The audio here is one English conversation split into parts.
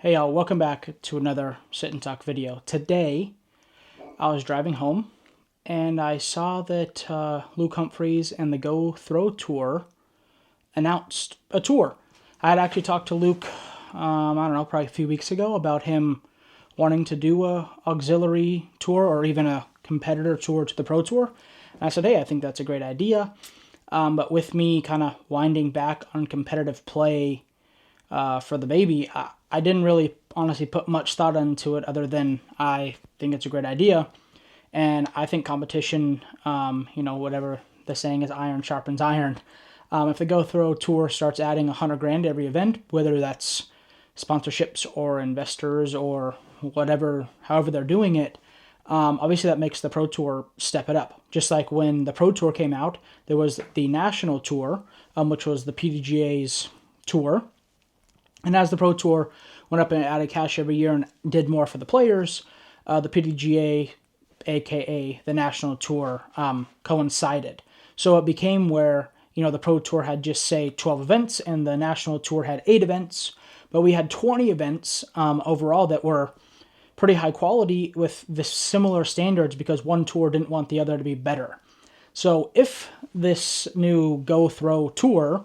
Hey y'all, welcome back to another Sit and Talk video. Today, I was driving home and I saw that Luke Humphreys and the Go Throw Tour announced a tour. I had actually talked to Luke, I don't know, probably a few weeks ago about him wanting to do a auxiliary tour or even a competitor tour to the Pro Tour. And I said, hey, I think that's a great idea. But with me kind of winding back on competitive play for the baby, I didn't really honestly put much thought into it other than I think it's a great idea. And I think competition, whatever the saying is, iron sharpens iron. If the Go Throw Tour starts adding 100 grand every event, whether that's sponsorships or investors or whatever, however they're doing it, obviously that makes the Pro Tour step it up. Just like when the Pro Tour came out, there was the National Tour, which was the PDGA's tour. And as the Pro Tour went up and added cash every year and did more for the players, the PDGA, aka the National Tour, coincided. So it became where, the Pro Tour had just, say, 12 events and the National Tour had 8 events, but we had 20 events overall that were pretty high quality with the similar standards because one tour didn't want the other to be better. So if this new Go Throw Tour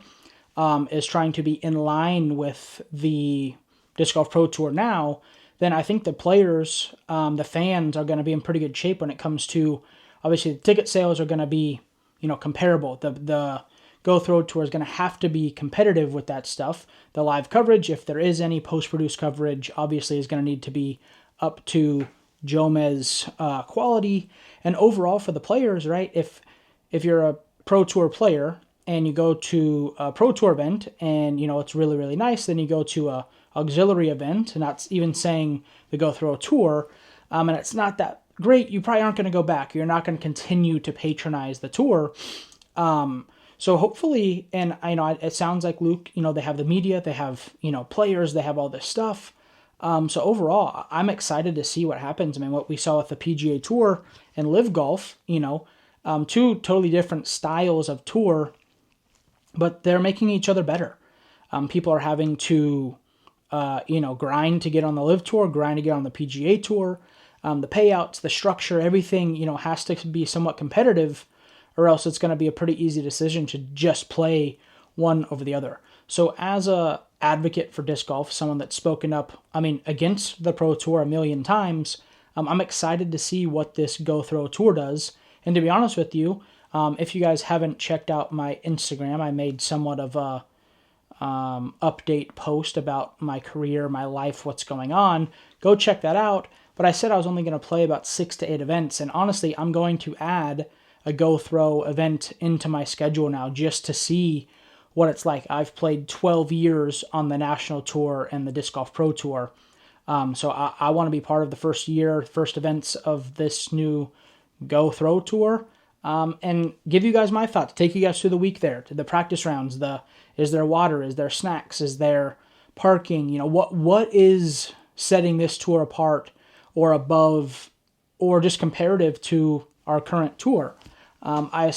is trying to be in line with the Disc Golf Pro Tour now, then I think the players, the fans, are going to be in pretty good shape when it comes to, obviously, the ticket sales are going to be, comparable. The Go Throw Tour is going to have to be competitive with that stuff. The live coverage, if there is any post-produced coverage, obviously is going to need to be up to Jomez quality. And overall for the players, right, if you're a Pro Tour player and you go to a Pro Tour event and, it's really, really nice, then you go to a auxiliary event, and not even saying the Go Throw Tour, and it's not that great, you probably aren't going to go back. You're not going to continue to patronize the tour. So hopefully, and I know it sounds like Luke, they have the media, they have, players, they have all this stuff. So overall, I'm excited to see what happens. I mean, what we saw with the PGA Tour and Live Golf, two totally different styles of tour, but they're making each other better. People are having to, grind to get on the Live Tour, grind to get on the PGA Tour. The payouts, the structure, everything, has to be somewhat competitive, or else it's going to be a pretty easy decision to just play one over the other. So as a advocate for disc golf, someone that's spoken up, against the Pro Tour a million times, I'm excited to see what this Go Throw Tour does. And to be honest with you, if you guys haven't checked out my Instagram, I made somewhat of a update post about my career, my life, what's going on. Go check that out. But I said I was only going to play about 6 to 8 events, and honestly, I'm going to add a Go Throw event into my schedule now just to see what it's like. I've played 12 years on the National Tour and the Disc Golf Pro Tour. So I want to be part of the first events of this new Go Throw Tour, and give you guys my thoughts. Take you guys through the week there, to the practice rounds. Is there water? Is there snacks? Is there parking? What is setting this tour apart or above or just comparative to our current tour? I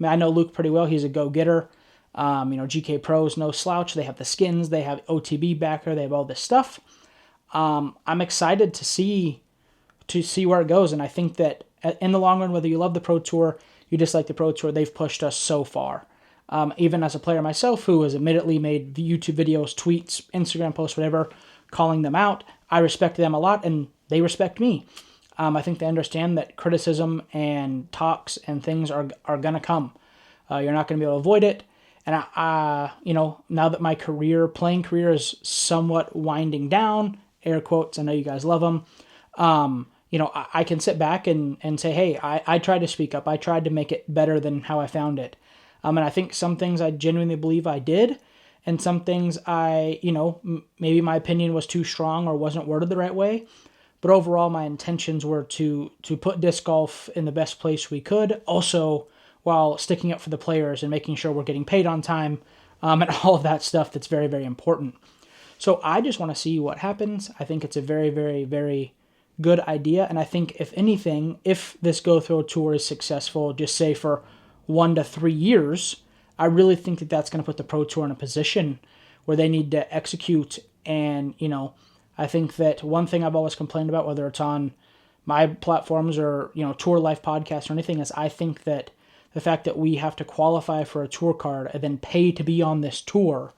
know Luke pretty well. He's a go-getter. GK Pros, no slouch. They have the skins. They have OTB backer. They have all this stuff. I'm excited to see where it goes. And I think that in the long run, whether you love the Pro Tour, you dislike the Pro Tour, they've pushed us so far. Even as a player myself who has admittedly made YouTube videos, tweets, Instagram posts, whatever, calling them out, I respect them a lot and they respect me. I think they understand that criticism and talks and things are going to come. You're not going to be able to avoid it. And now that my playing career is somewhat winding down, air quotes, I know you guys love them. I can sit back and say, hey, I tried to speak up. I tried to make it better than how I found it. And I think some things I genuinely believe I did, and some things maybe my opinion was too strong or wasn't worded the right way. But overall, my intentions were to put disc golf in the best place we could, also while sticking up for the players and making sure we're getting paid on time, and all of that stuff that's very, very important. So I just want to see what happens. I think it's a very, very, very good idea. And I think, if anything, if this Go Throw Tour is successful, just say for 1 to 3 years, I really think that that's going to put the Pro Tour in a position where they need to execute and, I think that one thing I've always complained about, whether it's on my platforms or, Tour Life podcast or anything, is I think that the fact that we have to qualify for a tour card and then pay to be on this tour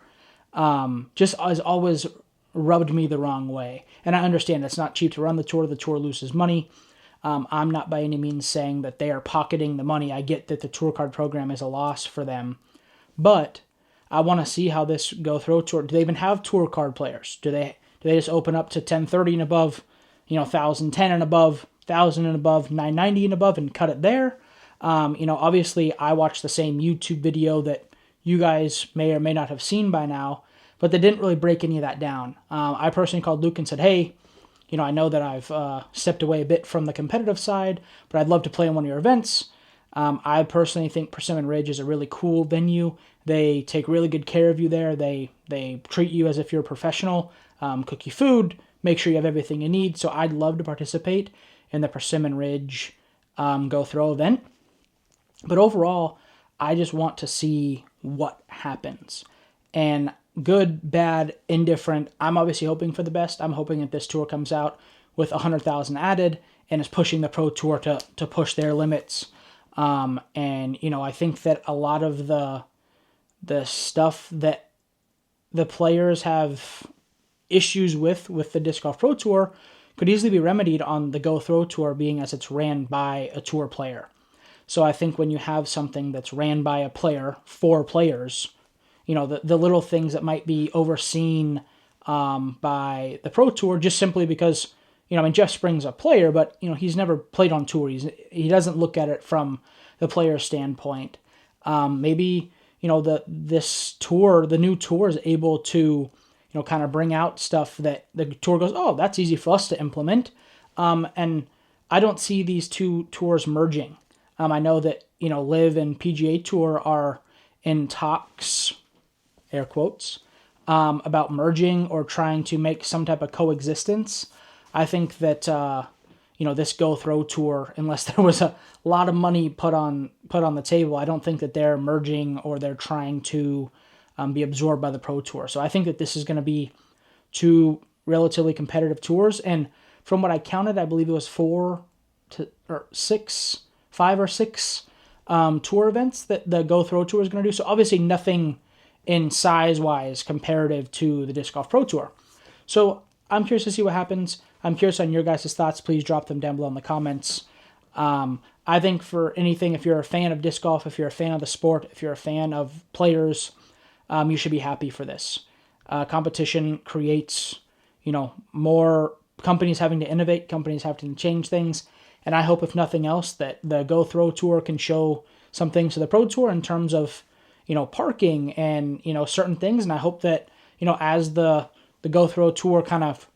just has always rubbed me the wrong way. And I understand it's not cheap to run the tour loses money. I'm not by any means saying that they are pocketing the money. I get that the tour card program is a loss for them. But I want to see how this Go Throw Tour, do they even have tour card players? Do they just open up to 1030 and above, 1010 and above, 1000 and above, 990 and above, and cut it there? Obviously I watched the same YouTube video that you guys may or may not have seen by now, but they didn't really break any of that down. I personally called Luke and said, hey, I know that I've stepped away a bit from the competitive side, but I'd love to play in one of your events. I personally think Persimmon Ridge is a really cool venue. They take really good care of you there. They treat you as if you're a professional, cook you food, make sure you have everything you need. So I'd love to participate in the Persimmon Ridge Go Throw event. But overall, I just want to see what happens. And good, bad, indifferent, I'm obviously hoping for the best. I'm hoping that this tour comes out with 100,000 added and is pushing the Pro Tour to push their limits. I think that a lot of the stuff that the players have issues with the Disc Golf Pro Tour could easily be remedied on the Go Throw Tour, being as it's ran by a tour player. So I think when you have something that's ran by a player for players, the little things that might be overseen by the Pro Tour, just simply because, Jeff Spring's a player, but, he's never played on tour. He doesn't look at it from the player's standpoint. Maybe, this tour, the new tour, is able to, kind of bring out stuff that the tour goes, oh, that's easy for us to implement. And I don't see these two tours merging. I know that, Live and PGA Tour are in talks, air quotes, about merging or trying to make some type of coexistence. I think that, this Go Throw Tour, unless there was a lot of money put on the table, I don't think that they're merging or they're trying to be absorbed by the Pro Tour. So I think that this is going to be two relatively competitive tours. And from what I counted, I believe it was 5 or 6 tour events that the Go Throw Tour is going to do. So obviously nothing in size-wise comparative to the Disc Golf Pro Tour. So I'm curious to see what happens. I'm curious on your guys' thoughts. Please drop them down below in the comments. I think for anything, if you're a fan of disc golf, if you're a fan of the sport, if you're a fan of players, you should be happy for this. Competition creates, more companies having to innovate, companies having to change things. And I hope, if nothing else, that the Go Throw Tour can show some things to the Pro Tour in terms of, parking and, certain things. And I hope that, as the Go Throw Tour kind of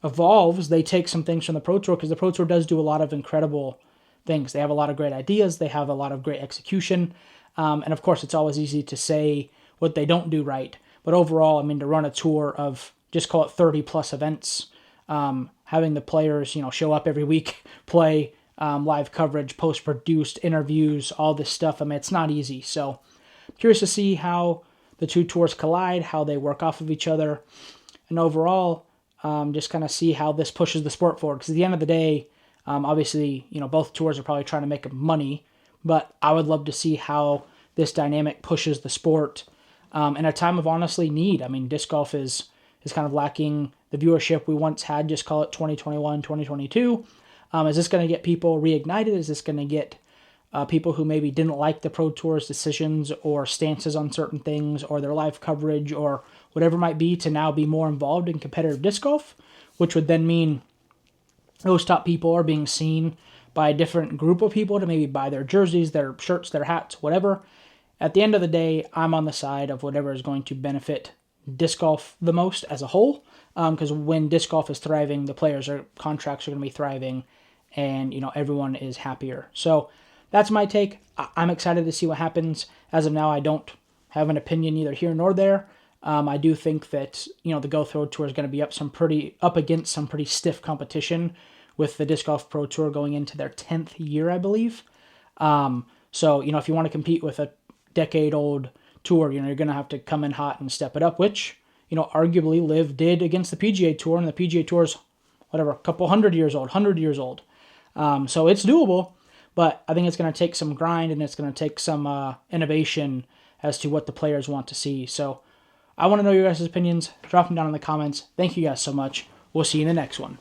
evolves, they take some things from the Pro Tour, because the Pro Tour does do a lot of incredible things. They have a lot of great ideas. They have a lot of great execution. And of course, it's always easy to say what they don't do right. But overall, to run a tour of, just call it 30 plus events, having the players, show up every week, play, live coverage, post-produced interviews, all this stuff. It's not easy. So curious to see how the two tours collide, how they work off of each other, and overall, just kind of see how this pushes the sport forward. Because at the end of the day, obviously, both tours are probably trying to make money, but I would love to see how this dynamic pushes the sport in a time of honestly need. Disc golf is kind of lacking the viewership we once had, just call it 2021, 2022. Is this going to get people reignited? Is this going to get people who maybe didn't like the Pro Tour's decisions or stances on certain things or their live coverage or whatever it might be to now be more involved in competitive disc golf, which would then mean those top people are being seen by a different group of people to maybe buy their jerseys, their shirts, their hats, whatever. At the end of the day, I'm on the side of whatever is going to benefit disc golf the most as a whole, because when disc golf is thriving, the players' contracts are going to be thriving, and everyone is happier. So that's my take. I'm excited to see what happens. As of now, I don't have an opinion either here nor there. I do think that the Go Throw Tour is going to be up against some pretty stiff competition with the Disc Golf Pro Tour going into their 10th year, I believe. So if you want to compete with a decade-old tour, you're going to have to come in hot and step it up, which arguably Liv did against the PGA Tour, and the PGA Tour's, whatever, a couple 100 years old. So it's doable, but I think it's going to take some grind, and it's going to take some innovation as to what the players want to see. So I want to know your guys' opinions. Drop them down in the comments. Thank you guys so much. We'll see you in the next one.